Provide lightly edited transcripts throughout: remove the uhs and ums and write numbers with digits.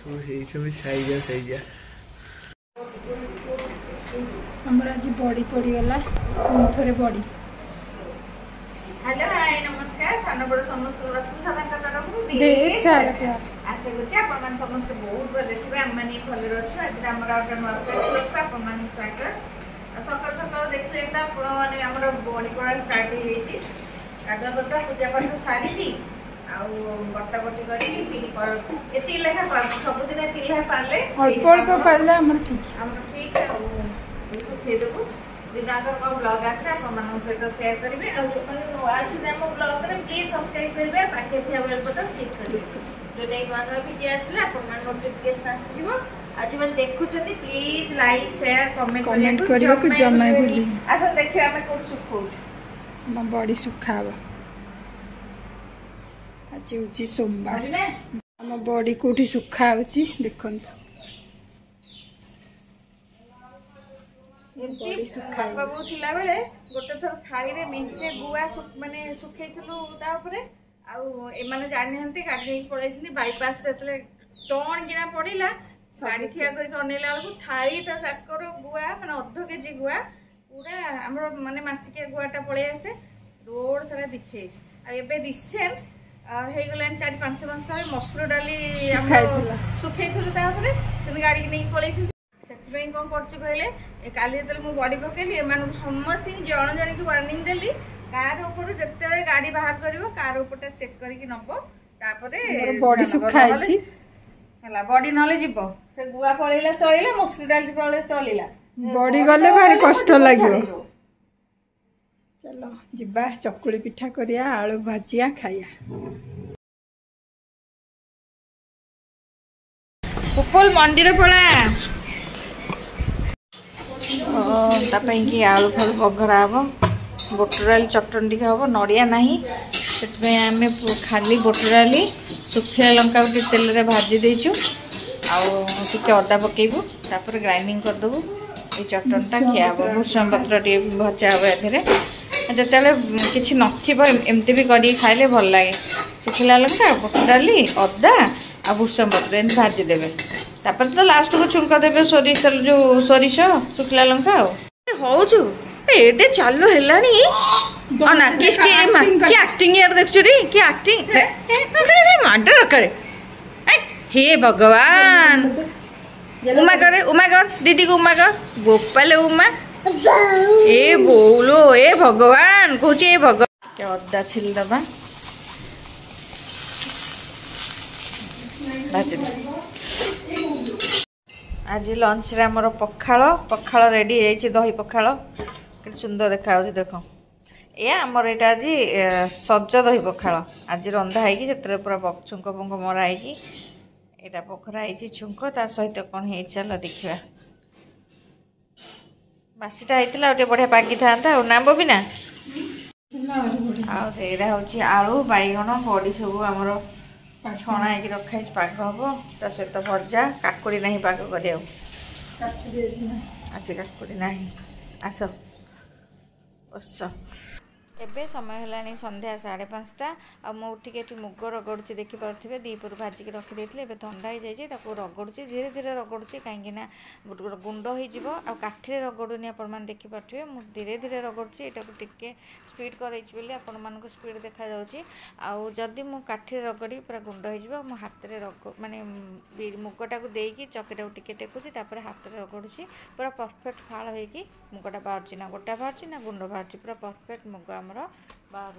सब साइजा साइजा हमर आज बड़ी पड़ीगला थे बड़ी। हेलो हाय नमस्कार सान बड़ समस्त ढेर सारा प्यार आशा करुच्छे आप समस्त बहुत भले थे आम मैंने भले अच्छे आज आम गोटे नुआ आप स्वागत सकाल सकाल देखिए मैंने आम बड़ी पड़ा स्टार्ट हो गाधुआ पदा पूजा पाठ सारी बटा बटी करती लेखा सबुदिन ये लेखा पारे अल्प अल्प पारे ठीक सुखेदेबू दिनाक ब्लॉग आसे आप सहित सेयार करेंगे नुआ अच्छे आम ब्लॉग प्लीज सब्सक्राइब करेंगे पाखे थी बेल बटन क्लिक करेंगे जोटा नुआ नुआ भिडियो आसले आप नोटिफिकेशन आसो आज मैंने देखुं प्लीज लाइक शेयर कमेंट करने जमा भूल आस देखिए आम कौन सुखाऊ बड़ी सुखा आज हूँ सोमवार आम बड़ी कौटी सुखा देखो बड़ी सुखा बाबू थिला बेले गोटे थर थाली रे मिंचे गुआ माने सुखैथलु ता ऊपर आउ एमाने जानि हंती गाडी नै पळैसिनी बाईपास तेतले टोन गिना पड़िला गाडी ठिया करी अनेला बेलकु थाली ता साकर गुआ माने अर्ध केजी गुआ पूरा हमर माने मासिके गुआटा पळै आसे रोड सारा बिछेइस आ एबे रिसेंट हे गलान 4-5 मास तले मसुर डाली सुखैथलु ता ऊपर से गाडी नै पळैसिनी से कौन कर काली जो बड़ी पकेली एम समस्त जन जन की वार्निंग देली कार ऊपर जिते गाड़ी बाहर कर कार ऊपर चेक करके नब बड़ी सुखा बड़ी ना जीव से गुआ पलैला चलला मसुर डाल पड़े चलला बड़ी गले भारी कष्ट लगे चलो जिबा चकुली पिठा करिया आलू भाजिया खाइया पुपुल मंदिर पड़ा आलू फालू बघरा हम बुटराली चटन टी हम नड़िया ना से आम खाली बुटराली सुखिला लंका गोटे तेल में भाजी देचु आगे अदा पकेबू तापर ग्राइंडिंग करदेबू ये चटनटा खिया हम भूषण पत्र टे भजा हम एते किसी नमती भी कर खाइले भल लगे सुखिला लंका बुटराली अदा आ भूषण पत्र एम भाजीदेवे तापर तो लास्ट को छुंक देवे सोरिष जो सोरिष सुखिला लंका होचु एटे चालू हेलानी ना कि एक्टिंग यार देखछु रे कि एक्टिंग माडर करे हे भगवान उमा कर दीदी को उमा कर गोपाल उमा ए बोलो ए भगवान कहूँ ए भगवान क्या अदा छिल दबा आज लंच रे हमर पखाल पखाल रेडी है दही पखाल के सुंदर देखा देख ये आमर यहाँ आज सज दही पखाल आज रंधा है पूरा छुंक फुंक मरा है यहाँ पखरा है छुंक ता सहित कौन है चलो देखा बासीटा होता गोटे बढ़िया पागी था ना बबिना आहा हूँ आलू बैगण बड़ी सब आमर छणा है रखाई पाग हम ता सहित भजा काकुड़ी ना पाग कर आज काकुड़ी ना आस बस एबे समय है संध्या 5:30 आ मु उठिक ये मुग रगड़ुची देखिपे दीपुर भाजिक रखी एबे ठंडा हो जाए रगड़ुची धीरे धीरे रगड़ुची कहीं गुंड हो काठी रगड़ुनी आपण देखिपे मुझे धीरे धीरे रगड़ुची यहाँ टिके स्पीड कर आपण स्पीड देखा जदि मु काठी रगड़ी पूरा गुंड हो हाथ में माने मुगटा को देकी चकीटा टिके टेकुची हाथ में रगड़ुची पूरा परफेक्ट फाड़ होगी मुगटा बाहर ना गोटा बाहर ना गुंड बाहर पूरा परफेक्ट मुग आमर बाहर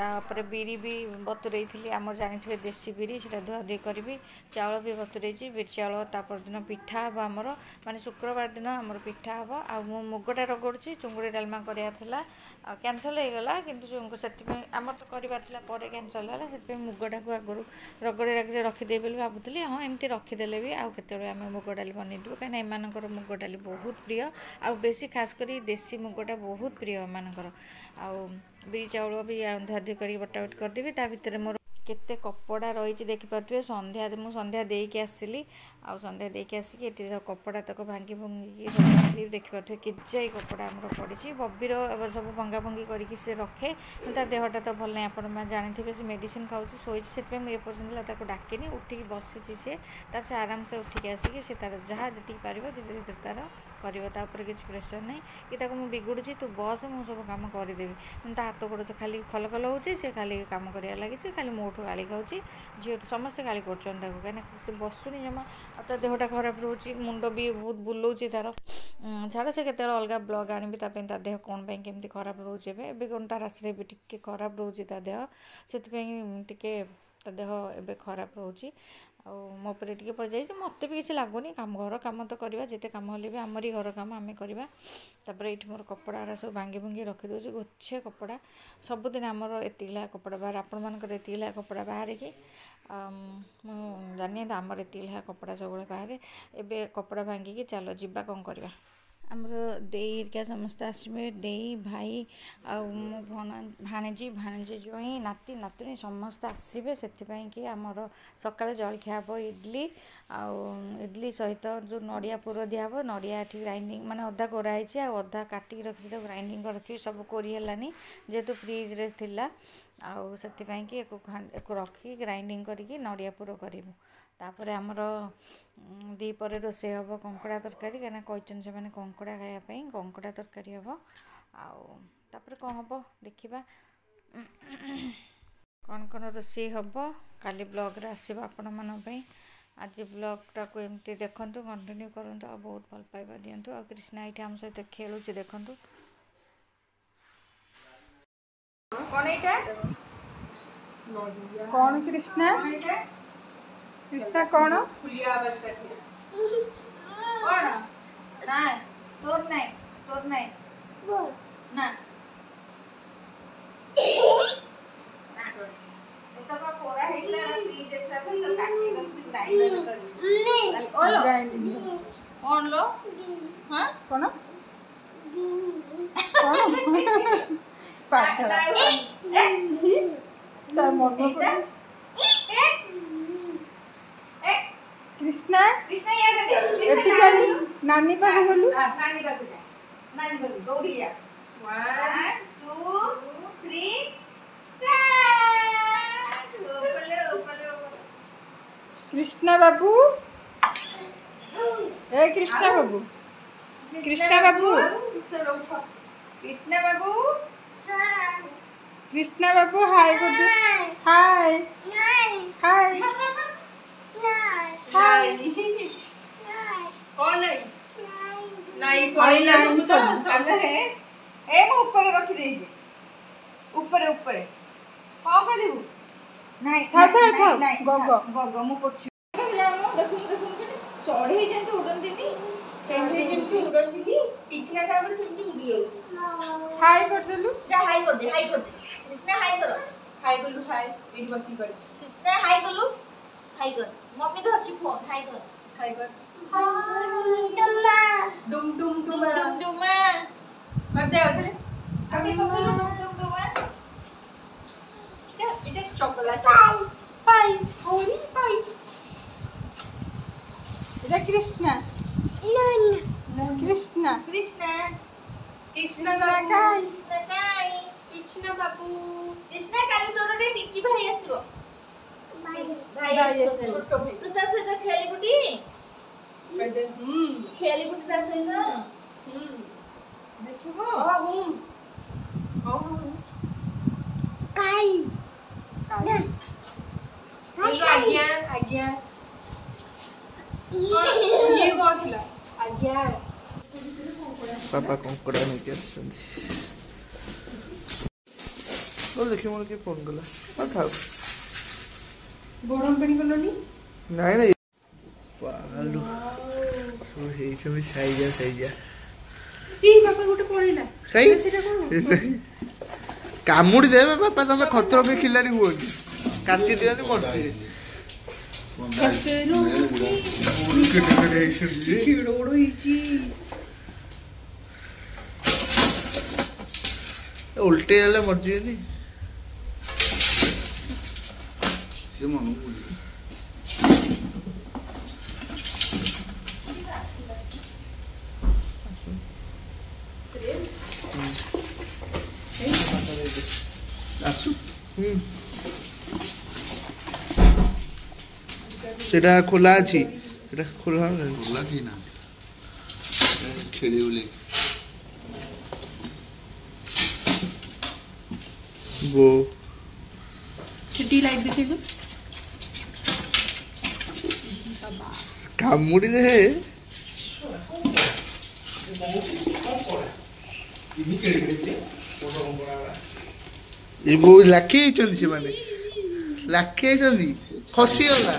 आपर बिरी भी बतुरई थी आम जानी देसी बिरी से धुआधुई करी चाउल भी बतुरई बिरी चाउल तापर दिन पिठा हम आमर माने शुक्रवार दिन आमर पिठा हम आ मुगटा रगड़ुची चुंगुड़ी डालमा कराला कैंसल हो गला किंतु से आमर तो कर कैंसल है से मुगटा को आगुरी रगड़ी रगड़ी रखिदे भावुली हाँ एमती रखीदे भी आउ के आम मुग डाली बनईदेव कहीं एम मुग डाली बहुत प्रिय आ बेसी खास कर देसी मुगटा बहुत प्रिय एम बिरी चाउल भी धुआधुई कर बटा बट करदेवी ता भितर मोर केते कपड़ा रही देखिपे संध्या मु संध्या देकी आसली आ संध्या देकी आसिक ये कपड़ा तक भांगी भंगी देखिपे किजाई कपड़ा आमर पड़ी बबीर सब भंगा भंगी करके से रखे ता देहटा तो भल नहीं आप जानते से मेडिसिन खाऊँ शोची से एपर्तला डाकिनी उठिकी बसी सी तार से आराम से उठिकी आसिक से तार जहाँ जी पार धीरे धीरे तार कर किसी प्रेसर नहीं कि मुझे बिगुड़ी तू बस मुझे सब कम करदेवी हाथ गोड़ तो खाली खल खल हो खाली कम कर लगी खाली मोठू गाड़ी खाऊँ झील समस्ते गाड़ी कर कहीं से बसुनी जमा तो देहटा खराब रोचे मुंड भी बहुत बुलाऊँ तार छाड़ से केत अलग ब्लग आनी ता देह कौन केमती खराब रोचे एवं कौन तार राशि भी टी खराब रोचे ता देह से टे ता देह एवं खराब रोचे मो पर टे पड़ जाए मत भी किसी लगुनि कम घर कम तो करवा जिते कम हेल्ले भी आमरी घर कम आम करवा ये मोर कपड़ा सब भांगी भंगी रखीदे गोछे कपड़ा सबुदिन आमर एतिला कपड़ा बाहर आपण मानकर एतिला कपड़ा बाहर कि जानी आमर एतिला कपड़ा सब बाहर एबे कपड़ा भांगी चलो जीवा कौन करवा आमर देई समस्ते आसबे देई भाई भाणेजी भाणेजी जोई नाती नातुनी समस्ते आसबे से कि आमर सकाଳେ जलखिया हम इडली इडली सहित जो नड़िया पुर दिहब नड़िया ये ग्राइंडिंग माने अधा कराई अधा काटिक रखी ग्राइंडिंग रखी सब कोरीलानी जेहेतु फ्रिज रे थिला आउ से रखी ग्राइंडिंग करके नड़िया पुर करूँ तापर आमर दीपर रोसे हम कंकड़ा तरकारी कहीं कहते से कंकड़ा खायापी कंकड़ा तरकारी हम आपर कौन हम देखा कौन कौन रोसे हम काली ब्लॉग रे आसब आपण मानी आज ब्लॉगटा को एमती देखूँ कंटिन्यू करूँ आ बहुत भल पाइबा दिंतु आ कृष्णा ये आम सहित खेलुचे देखूँ कौन कृष्णा कृष्णा कौन तोर नहीं ना तो का कोरा हेटला पी देखला तो काटी रखी ग्राइंडर कर ग्राइंडिंग कौन लो हां कौन कौन पागल ता मन कृष्णा कृष्णा यार एतिकल नानी पाखु बोलू नानी पाखु दौड़ी जा 1 2 3 स्टार्ट ऊपर कृष्णा बाबू ए कृष्णा बाबू कृष्णा बाबू चलो उठो कृष्णा बाबू कृष्णा बाबू हाय कर दे हाय हाय हाय कौन है नहीं पड़ेला सब है ए मो ऊपर रखी दे ऊपर ऊपर कौन करिवु नहीं था गो गो मु पोछ देखु चढ़ी जेंत उडंतीनी चढ़ी जेंत उडंतीनी पिछना टाइम सेमती उडी जाउ हाय कर देलु जा हाय कर दे कृष्णा हाय करो हाय करलु हाय एडी बसी कर कृष्णा हाय करलु हाय कर मम्मी तो अच्छी फोन हाय कर डुम डुम डुम कर जाओ उधर अभी तो डुम डुम ये चॉकलेट पाई होरी पाई इधर कृष्णा कृष्णा कृष्णा कृष्णा बाबू कृष्णा काली तोर रे टिकी भाई आसीबो भाई आसीबो तू ता सहित खेली बुटी खेली बुटी ता सहित देखिबो काई आज्ञा ये कौन खिला आज्ञा पापा कंकड़ा नहीं के बोल देखिए मोर के फोन गला और खाओ गरम पानी कलोनी नहीं नहीं पालू सो हे छबी साइजा ई पापा गोटे पड़ेला सही सेटा कोन कामुड़ी देबे पापा तमे खतरो के खिलाड़ी हुओ काची दियानी पड़सी उल्टे मर्जी ସେ ମନକୁ ବୁଝିବ। ଆସୁ ସେଟା ଖୋଲା ଅଛି ସେଟା ଖୋଲା ନାହିଁ। ଖୋଲା କି ନା ଖେଳିବୁ ବୋଲି ବୋ ଛୁଟି ଲାଇଟ୍ ଦେଖେଇବୁ କାମୁଡି ଦେ ଏ ବୋଉ ଲାଖି ହେଇଛନ୍ତି ସେମାନେ ଲାଖି ହେଇଛନ୍ତି ଖସିଗଲା।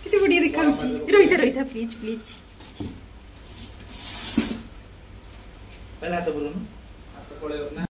କେତେ ବଢିଆ ଦେଖାଉଛି। ରହିଥା ରହିଥା ପ୍ଲିଜ ପ୍ଲିଜ। ପହଲା ହାତ ବୁଲୁନ ହାତ ପଳେଇବ ନା।